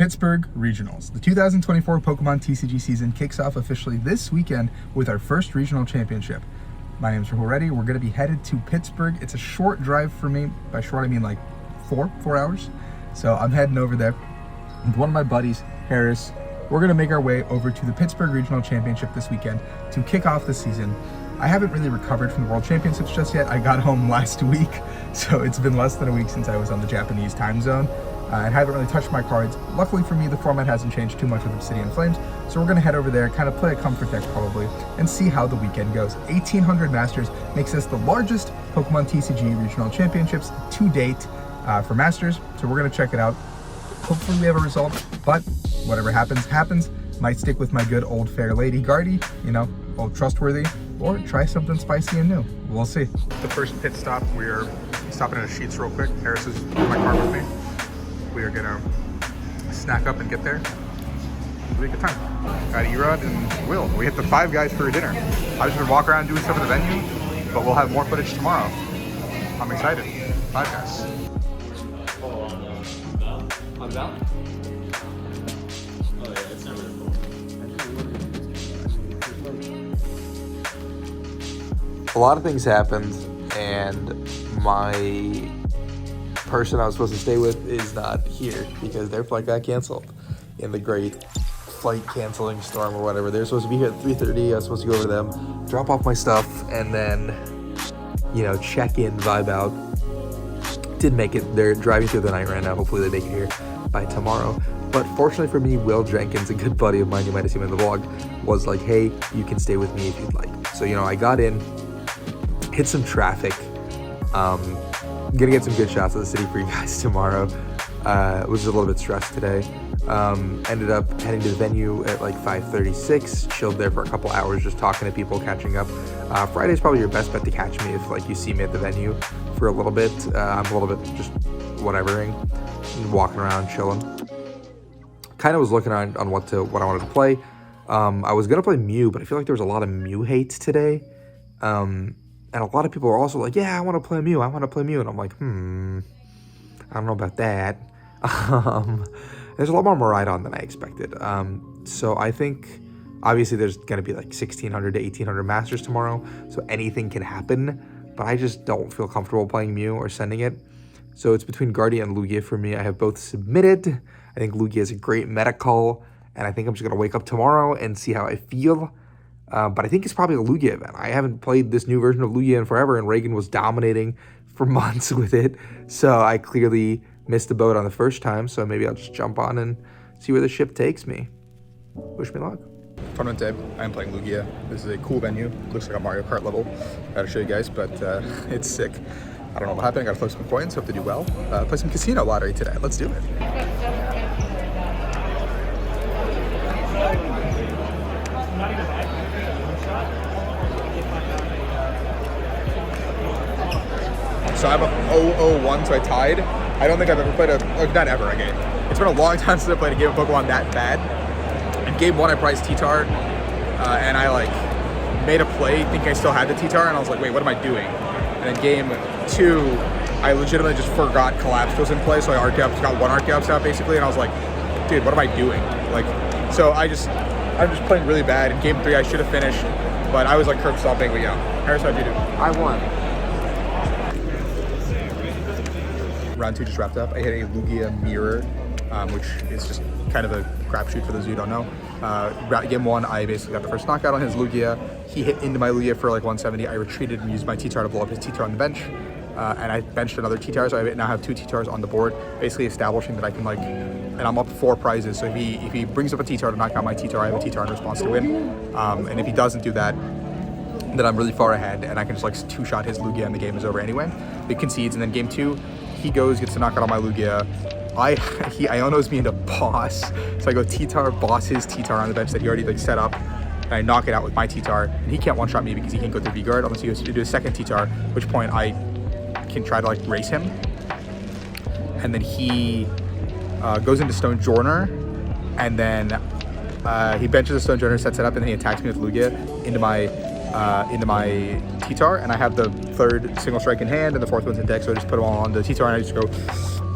Pittsburgh Regionals. The 2024 Pokemon TCG season kicks off officially this weekend with our first regional championship. My name is Rahul Reddy. We're going to be headed to Pittsburgh. It's a short drive for me. By short, I mean like four hours. So I'm heading over there with one of my buddies, Harris. We're going to make our way over to the Pittsburgh Regional Championship this weekend to kick off the season. I haven't really recovered from the World Championships just yet. I got home last week, so it's been less than a week since I was on the Japanese time zone. And haven't really touched my cards. Luckily for me, the format hasn't changed too much with Obsidian Flames, so we're going to head over there, kind of play a comfort deck probably, and see how the weekend goes. 1,800 Masters makes this the largest Pokemon TCG Regional Championships to date for Masters, so we're going to check it out. Hopefully we have a result, but whatever happens. Might stick with my good old fair lady Guardy, you know, old trustworthy, or try something spicy and new. We'll see. The first pit stop, we're stopping at a Sheets real quick. Harris is in my car with me. We are gonna snack up and get there. It'll be a good time. Got Erod and Will. We hit the Five Guys for dinner. I was gonna walk around doing stuff at the venue, but we'll have more footage tomorrow. I'm excited. Five Guys. I'm down. Oh yeah, it's never cool. A lot of things happened, and my person I was supposed to stay with is not here because their flight got canceled in the great flight canceling storm or whatever. They're supposed to be here at 3:30. I was supposed to go over to them, drop off my stuff, and then, you know, check in, vibe out. Didn't make it. They're driving through the night right now. Hopefully they make it here by tomorrow. But fortunately for me, Will Jenkins, a good buddy of mine, you might have seen him in the vlog, was like, hey, you can stay with me if you'd like. So, you know, I got in, hit some traffic, gonna get some good shots of the city for you guys tomorrow. Was just a little bit stressed today. Ended up heading to the venue at like 5:36, chilled there for a couple hours, just talking to people, catching up. Friday's probably your best bet to catch me if like you see me at the venue for a little bit. I'm a little bit just whatevering, walking around, chilling. Kind of was looking on what I wanted to play. I was gonna play Mew, but I feel like there was a lot of Mew hate today. And a lot of people are also like, yeah, I want to play Mew. And I'm like, I don't know about that. There's a lot more Miraidon than I expected. So I think, obviously, there's going to be like 1,600 to 1,800 Masters tomorrow. So anything can happen. But I just don't feel comfortable playing Mew or sending it. So it's between Guardian and Lugia for me. I have both submitted. I think Lugia is a great meta call. And I think I'm just going to wake up tomorrow and see how I feel. But I think it's probably a Lugia event. I haven't played this new version of Lugia in forever, and Reagan was dominating for months with it. So I clearly missed the boat on the first time, so maybe I'll just jump on and see where the ship takes me. Wish me luck. Tournament day, I'm playing Lugia. This is a cool venue. Looks like a Mario Kart level. Gotta show you guys, but it's sick. I don't know what happened. I gotta flip some coins, hope to do well. Play some casino lottery today. Let's do it. So I'm a 0-0-1, so I tied. I don't think I've ever played not ever a game. It's been a long time since I played a game of Pokemon that bad. In game 1, I prized T-Tar, and I like made a play, thinking I still had the T-Tar, and I was like, wait, what am I doing? And then game 2, I legitimately just forgot Collapse was in play, so I got one Archeops out basically, and I was like, dude, what am I doing? Like, so I'm just playing really bad. In game 3, I should have finished, but I was like curb stomping, but yeah. Harris, how'd you do? I won. Round 2 just wrapped up. I hit a Lugia Mirror, which is just kind of a crapshoot for those of you who don't know. Game 1, I basically got the first knockout on his Lugia. He hit into my Lugia for like 170. I retreated and used my T-Tar to blow up his T-Tar on the bench. And I benched another T-Tar, so I now have 2 T-Tars on the board, basically establishing that I can like, and I'm up 4 prizes. So if he brings up a T-Tar to knock out my T-Tar, I have a T-Tar in response to win. And if he doesn't do that, then I'm really far ahead, and I can just like 2-shot his Lugia and the game is over anyway. It concedes, and then game 2, he gets to knock out on my Lugia. He Ionos me into boss, so I go T-Tar, boss his T-Tar on the bench that he already like set up, and I knock it out with my T-Tar, and he can't one-shot me because he can't go through V-Guard unless he goes to do a second T-Tar, at which point I can try to like race him, and then he goes into Stone Journer, and then he benches the Stone Journer, sets it up, and then he attacks me with Lugia into my T-Tar, and I have the 3rd single strike in hand, and the 4th one's in deck, so I just put them all on the T-Tar, and I just go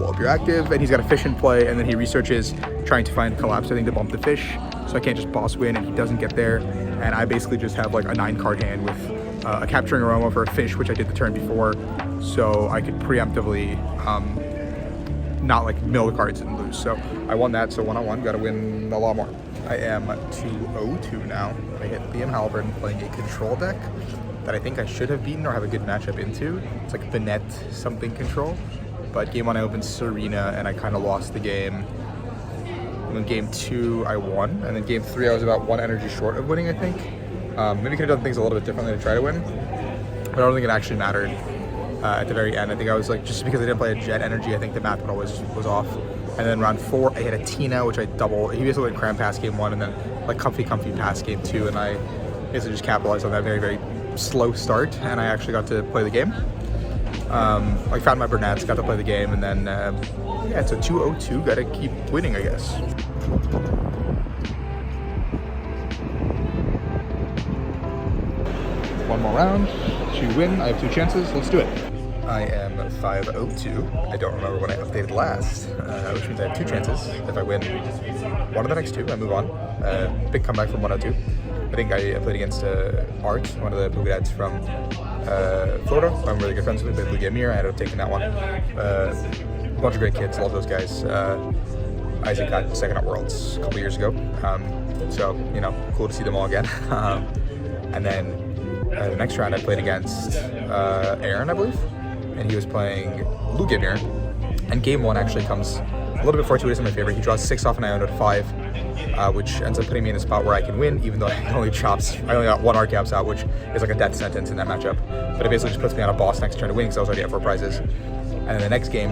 blow up your active, and he's got a fish in play, and then he researches trying to find collapse, I think, to bump the fish, so I can't just boss win, and he doesn't get there, and I basically just have like a 9-card hand with a capturing aroma for a fish, which I did the turn before, so I could preemptively not like mill the cards and lose. So I won that, so one-on-one, gotta win a lot more. I am 2-0-2 now. I hit BM Halliburton playing a control deck that I think I should have beaten or have a good matchup into. It's like Bennett something control, but game 1 I opened Serena and I kind of lost the game. And then game 2 I won, and then game 3 I was about 1 energy short of winning, I think. Maybe could have done things a little bit differently to try to win, but I don't think it actually mattered at the very end. I think I was like, just because I didn't play a jet energy, I think the math was off. And then round 4 I hit a Tina, which I doubled. He basically went cram pass game 1 and then like comfy pass game 2, and I basically just capitalized on that very slow start, and I actually got to play the game. I found my Burnett's, got to play the game, and then yeah, it's a 2-0-2, gotta keep winning, I guess. One more round to win. I have 2 chances. Let's do it. I am 5-0-2. I don't remember when I updated last, which means I have 2 chances. If I win one of the next 2, I move on. Big comeback from 1-0-2. I think I played against Art, one of the Poké Dads from Florida. I'm really good friends with. We played Lugia Mir. I ended up taking that one. A bunch of great kids. Love those guys. Isaac got second at Worlds a couple years ago. So, you know, cool to see them all again. And then the next round I played against Aaron, I believe, and he was playing Lugia Mir. And game 1 actually comes a little bit fortuitous in my favor. He draws 6 off and I own it 5, which ends up putting me in a spot where I can win, even though I only got 1 Arcaps out, which is like a death sentence in that matchup. But it basically just puts me on a boss next turn to win because I was already at 4 prizes. And then the next game,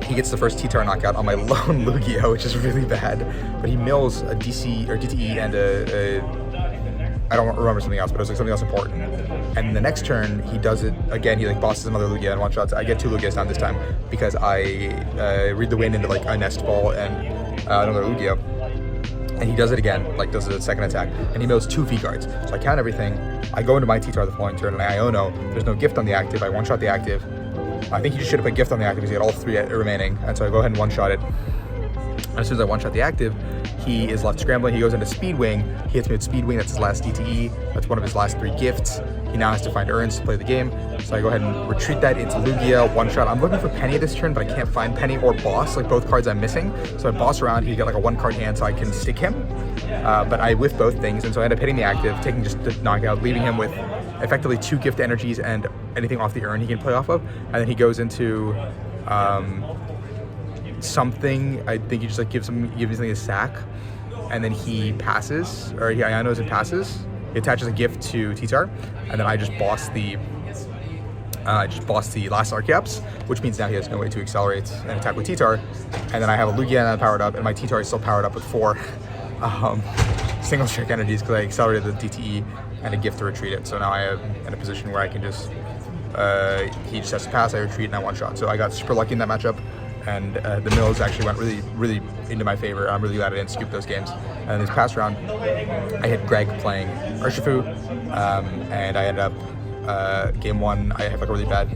he gets the first T-Tar knockout on my lone Lugia, which is really bad. But he mills a DC or DTE and I don't remember something else, but it was like something else important. And the next turn, he does it again. He like bosses another Lugia and 1-shots. I get 2 Lugias down this time because I read the wind into like a Nest Ball and another Lugia. And he does it again, like does a second attack, and he mills 2 V-Guards. So I count everything. I go into my T-Tar the following turn, and I Iono. There's no gift on the active. I 1-shot the active. I think he just should have put gift on the active because he had all 3 remaining, and so I go ahead and 1-shot it. And as soon as I 1-shot the active, he is left scrambling. He goes into Speed Wing. He hits me with Speed Wing. That's his last DTE. That's one of his last 3 gifts. He now has to find Urns to play the game. So I go ahead and retreat that into Lugia, 1-shot. I'm looking for Penny this turn, but I can't find Penny or Boss, like both cards I'm missing. So I boss around. He got like a 1-card hand, so I can stick him. But I whiff both things, and so I end up hitting the active, taking just the knockout, leaving him with effectively 2 gift energies and anything off the urn he can play off of. And then he goes into something. I think he just like gives something a sack, and then he passes, or he Ionos and passes. He attaches a gift to T-Tar, and then I just boss the last Arcaps, which means now he has no way to accelerate and attack with T-Tar. And then I have a Lugia and I'm powered up, and my T-Tar is still powered up with 4 single strike energies because I accelerated the DTE and a gift to retreat it. So now I am in a position where I can just he just has to pass, I retreat, and I 1-shot. So I got super lucky in that matchup, and the mills actually went really into my favor. I'm really glad I didn't scoop those games. And this past round, I hit Greg playing Urshifu, and I ended up game 1. I have like a really bad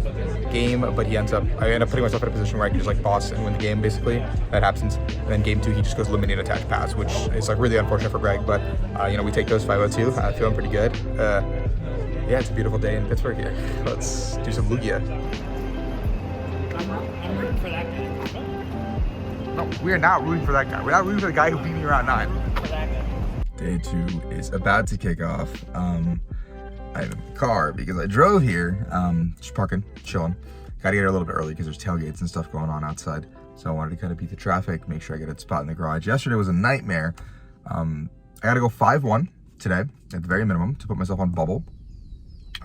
game, but I end up putting myself in a position where I can just like boss and win the game. Basically, that happens. And then game 2, he just goes Luminate attack pass, which is like really unfortunate for Greg. But you know, we take those 5-0-2. Feeling pretty good. Yeah, it's a beautiful day in Pittsburgh here. Let's do some Lugia. I'm rooting for that guy. No, we are not rooting for that guy. We're not rooting for the guy who beat me round 9. For that guy. Day 2 is about to kick off. I have a car because I drove here, just parking, chilling. Gotta get here a little bit early because there's tailgates and stuff going on outside. So I wanted to kind of beat the traffic, make sure I get a spot in the garage. Yesterday was a nightmare. I gotta go 5-1 today, at the very minimum, to put myself on bubble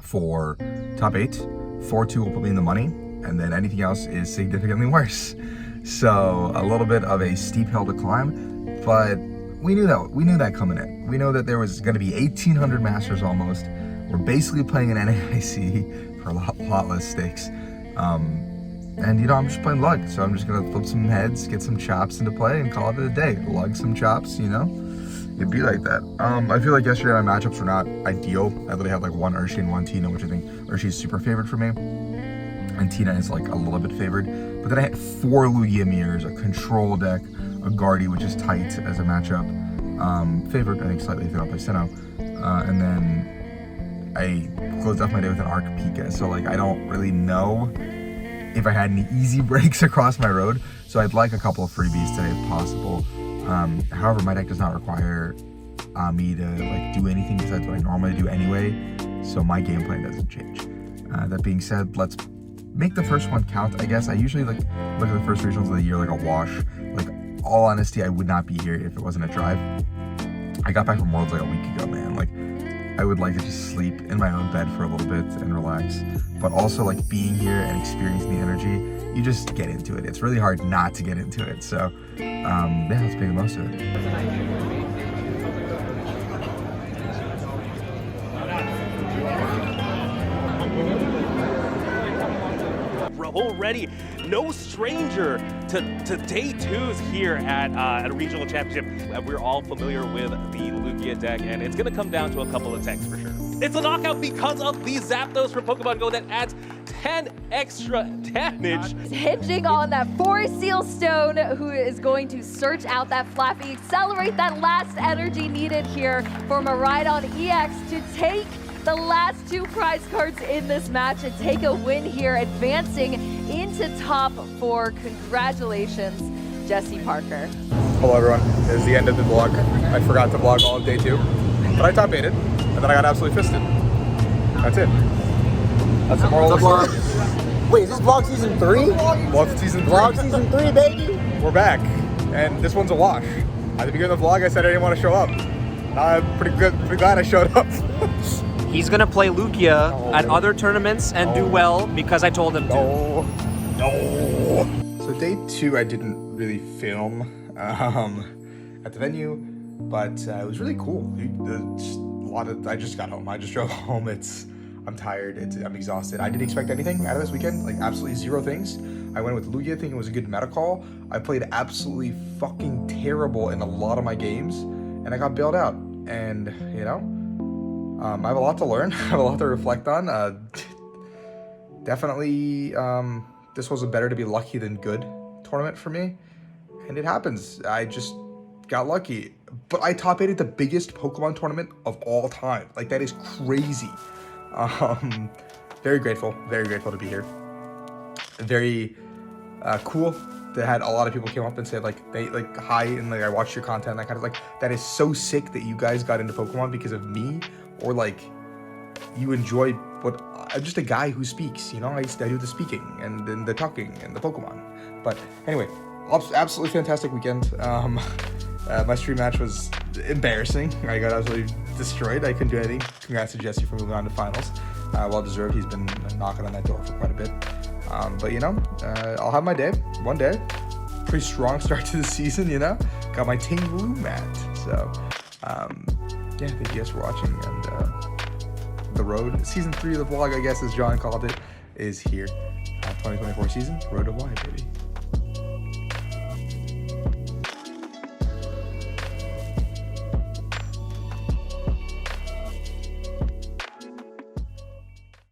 for top 8. 4-2 will put me in the money, and then anything else is significantly worse. So a little bit of a steep hill to climb, but we knew that coming in. We know that there was gonna be 1,800 Masters almost. We're basically playing an NAIC for a lot less stakes. And you know, I'm just playing lug, so I'm just gonna flip some heads, get some chops into play, and call it a day. Lug some chops, you know? It'd be like that. I feel like yesterday my matchups were not ideal. I literally had like 1 Urshi and 1 Tina, which I think Urshi's super favored for me. and Tina is like a little bit favored. But then I had 4 Lugia mirrors, a control deck, a Guardy, which is tight as a matchup, favored, I think slightly favored by Sinnoh, and then I closed off my day with an Arc Pika. So like I don't really know if I had any easy breaks across my road. So I'd like a couple of freebies today if possible. However, my deck does not require me to like do anything besides what I normally do anyway, so my game plan doesn't change. That being said, let's make the first one count, I guess. I usually like look at the first regionals of the year like a wash. Like, all honesty, I would not be here if it wasn't a drive. I got back from Worlds like a week ago, man. Like, I would like to just sleep in my own bed for a little bit and relax. But also, like, being here and experiencing the energy, you just get into it. It's really hard not to get into it. So, yeah, let's make the most of it. Rahul Reddy, no stranger to day 2s here at a regional championship. We're all familiar with the Lugia deck, and it's going to come down to a couple of techs for sure. It's a knockout because of the Zapdos from Pokemon Go that adds 10 extra damage. Hinging on that Forest Seal Stone, who is going to search out that Flappy, accelerate that last energy needed here for Miraidon EX to take the last 2 prize cards in this match and take a win here, advancing into top 4. Congratulations, Jesse Parker. Hello everyone, it is the end of the vlog. I forgot to vlog all of day 2, but I top 8'd, and then I got absolutely fisted. That's it. That's the moral of the story. Wait, is this vlog season 3? Vlog season 3. Vlog season 3, baby! We're back, and this one's a wash. At the beginning of the vlog, I said I didn't want to show up. I'm pretty glad I showed up. He's gonna play Lugia at other tournaments and do well because I told him to. No. So day 2, I didn't really film at the venue, but it was really cool. I just got home. I just drove home. I'm tired. I'm exhausted. I didn't expect anything out of this weekend. Like absolutely 0 things. I went with Lugia thinking it was a good meta call. I played absolutely fucking terrible in a lot of my games, and I got bailed out. And you know. I have a lot to learn. I have a lot to reflect on. Definitely, this was a better to be lucky than good tournament for me. And it happens. I just got lucky. But I top 8 at the biggest Pokemon tournament of all time. Like, that is crazy. Very grateful to be here. Very cool. They had a lot of people came up and said hi, and like I watched your content. That kind of like, that is so sick that you guys got into Pokemon because of me. Or like, you enjoy what, I'm just a guy who speaks, you know, I do the speaking and then the talking and the Pokemon. But anyway, absolutely fantastic weekend. My stream match was embarrassing. I got absolutely destroyed. I couldn't do anything. Congrats to Jesse for moving on to finals. Well deserved. He's been knocking on that door for quite a bit. But you know, I'll have my day, one day. Pretty strong start to the season, you know. Got my Ting Blue mat. So, yeah, thank you guys for watching, and the road, season 3 of the vlog, I guess, as John called it, is here. 2024 season, Road to Y, baby.